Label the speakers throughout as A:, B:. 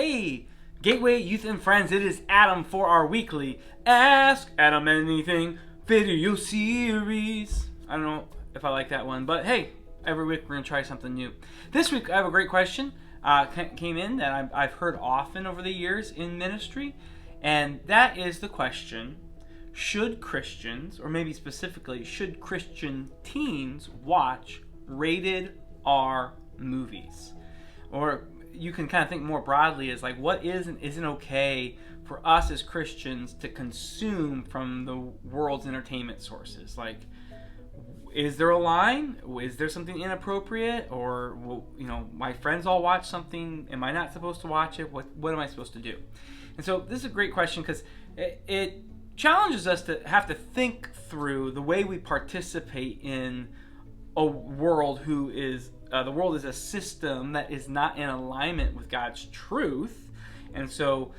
A: Hey, Gateway Youth and Friends, it is Adam for our weekly Ask Adam Anything video series. I don't know if I like that one, but hey, every week we're going to try something new. This week I have a great question came in that I've heard often over the years in ministry, and that is the question: should Christians, or maybe specifically, should Christian teens watch rated R movies? Or you can kind of think more broadly as like, what is and isn't okay for us as Christians to consume from the world's entertainment sources? Like, is there a line? Is there something inappropriate? Or, my friends all watch something. Am I not supposed to watch it? What am I supposed to do? And so this is a great question because it challenges us to have to think through the way we participate in a world the world is a system that is not in alignment with God's truth. And so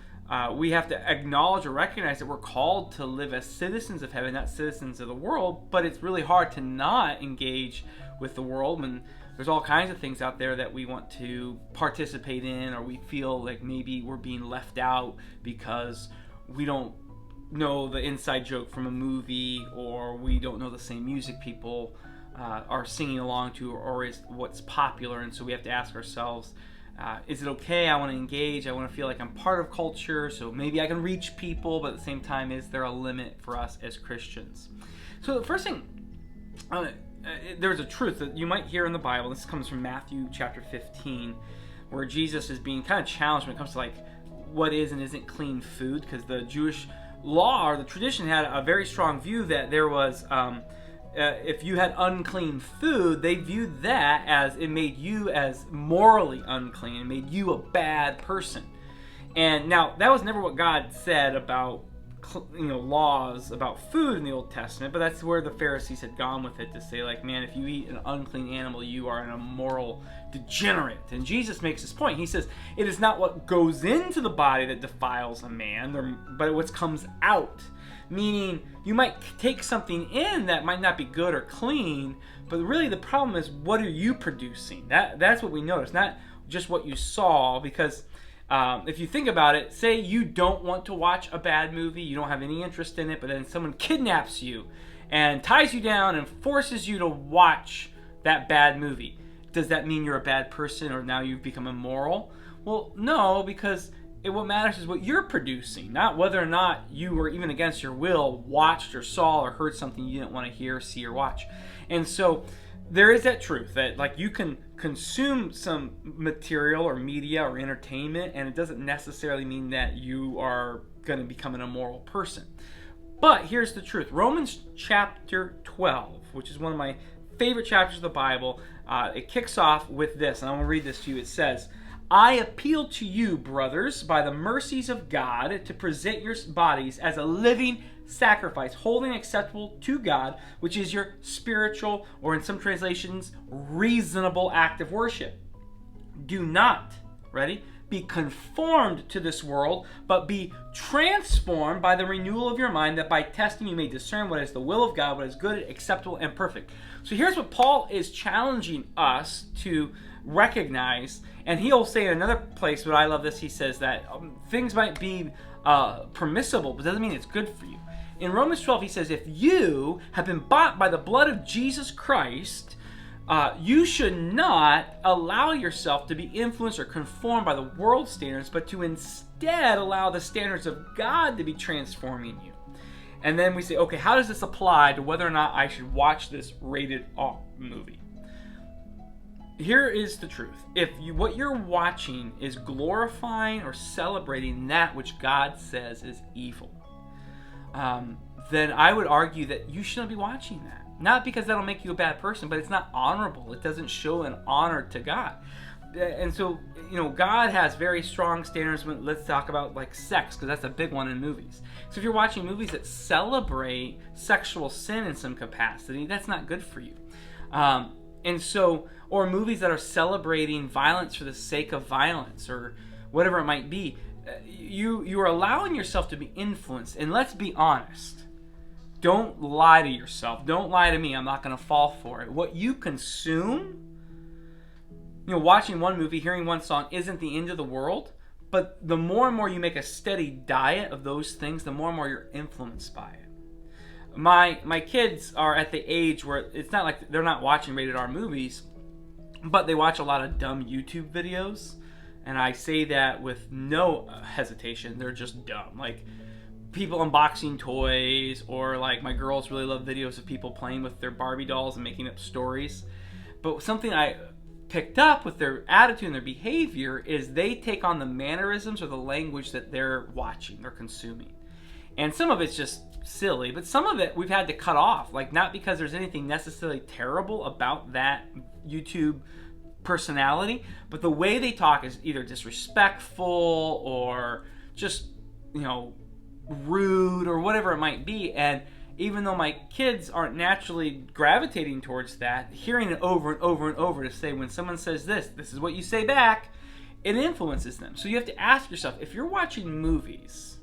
A: we have to acknowledge or recognize that we're called to live as citizens of heaven, not citizens of the world. But it's really hard to not engage with the world when there's all kinds of things out there that we want to participate in, or we feel like maybe we're being left out because we don't know the inside joke from a movie, or we don't know the same music people are singing along to, or is what's popular. And so we have to ask ourselves, is it okay? I want to engage. I want to feel like I'm part of culture, so maybe I can reach people, but at the same time, is there a limit for us as Christians? So the first thing, there's a truth that you might hear in the Bible. This comes from Matthew chapter 15, where Jesus is being kind of challenged when it comes to like what is and isn't clean food, because the Jewish law or the tradition had a very strong view that there was if you had unclean food, they viewed that as it made you as morally unclean. It made you a bad person. And now, that was never what God said about laws about food in the Old Testament, but that's where the Pharisees had gone with it, to say like, man, if you eat an unclean animal, you are an immoral degenerate. And Jesus makes this point. He says, it is not what goes into the body that defiles a man, but what comes out. Meaning, you might take something in that might not be good or clean, but really the problem is, what are you producing? That's what we notice, not just what you saw. Because if you think about it, say you don't want to watch a bad movie, you don't have any interest in it, but then someone kidnaps you and ties you down and forces you to watch that bad movie. Does that mean you're a bad person, or now you've become immoral? Well, no, because what matters is what you're producing, not whether or not you were, even against your will, watched or saw or heard something you didn't want to hear, see, or watch. And so there is that truth that like you can consume some material or media or entertainment, and it doesn't necessarily mean that you are going to become an immoral person. But here's the truth. Romans chapter 12, which is one of my favorite chapters of the Bible, it kicks off with this, and I'm going to read this to you. It says, I appeal to you, brothers, by the mercies of God, to present your bodies as a living sacrifice, holy and acceptable to God, which is your spiritual, or in some translations, reasonable act of worship. Do not, be conformed to this world, but be transformed by the renewal of your mind, that by testing you may discern what is the will of God, what is good, acceptable, and perfect. So here's what Paul is challenging us to recognize. And he'll say in another place, but I love this, he says that things might be permissible, but doesn't mean it's good for you. In Romans 12, he says, if you have been bought by the blood of Jesus Christ, you should not allow yourself to be influenced or conformed by the world's standards, but to instead allow the standards of God to be transforming you. And then we say, okay, how does this apply to whether or not I should watch this rated R movie? Here is the truth. If what you're watching is glorifying or celebrating that which God says is evil, then I would argue that you shouldn't be watching that. Not because that'll make you a bad person, but it's not honorable. It doesn't show an honor to God. And so, God has very strong standards when, let's talk about like sex, because that's a big one in movies. So if you're watching movies that celebrate sexual sin in some capacity, that's not good for you. And so, or movies that are celebrating violence for the sake of violence, or whatever it might be, you are allowing yourself to be influenced. And let's be honest. Don't lie to yourself. Don't lie to me. I'm not going to fall for it. What you consume, watching one movie, hearing one song isn't the end of the world, But the more and more you make a steady diet of those things, the more and more you're influenced by it. My kids are at the age where it's not like they're not watching rated R movies, but they watch a lot of dumb YouTube videos. And I say that with no hesitation. They're just dumb. Like people unboxing toys, or like my girls really love videos of people playing with their Barbie dolls and making up stories. But something I picked up with their attitude and their behavior is they take on the mannerisms or the language that they're watching, they're consuming. And some of it's just silly, but some of it we've had to cut off. Like, not because there's anything necessarily terrible about that YouTube personality, but the way they talk is either disrespectful or just, rude or whatever it might be. And even though my kids aren't naturally gravitating towards that, hearing it over and over and over to say, when someone says this is what you say back, it influences them. So you have to ask yourself, if you're watching movies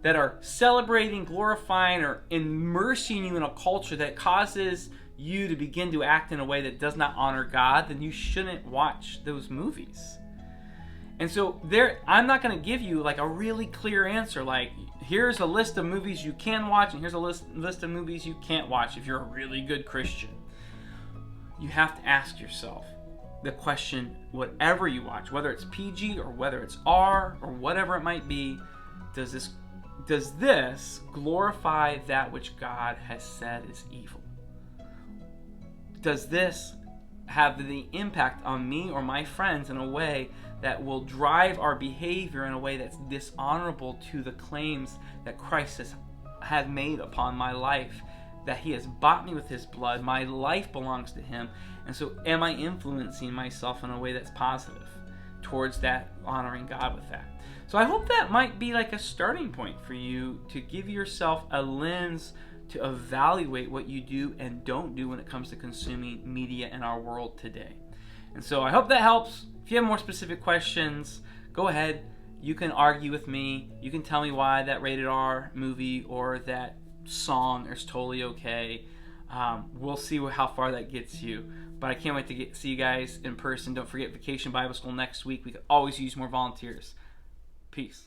A: that are celebrating, glorifying, or immersing you in a culture that causes you to begin to act in a way that does not honor God, then you shouldn't watch those movies. And so I'm not going to give you like a really clear answer, like here's a list of movies you can watch and here's a list of movies you can't watch if you're a really good Christian. You have to ask yourself the question, whatever you watch, whether it's PG or whether it's R or whatever it might be, does this glorify that which God has said is evil? Does this have the impact on me or my friends in a way that will drive our behavior in a way that's dishonorable to the claims that Christ has made upon my life, that he has bought me with his blood, my life belongs to him, and so am I influencing myself in a way that's positive towards that, honoring God with that? So I hope that might be like a starting point for you to give yourself a lens to evaluate what you do and don't do when it comes to consuming media in our world today. And so I hope that helps. If you have more specific questions, go ahead. You can argue with me. You can tell me why that rated R movie or that song is totally okay. We'll see how far that gets you. But I can't wait to see you guys in person. Don't forget Vacation Bible School next week. We could always use more volunteers. Peace.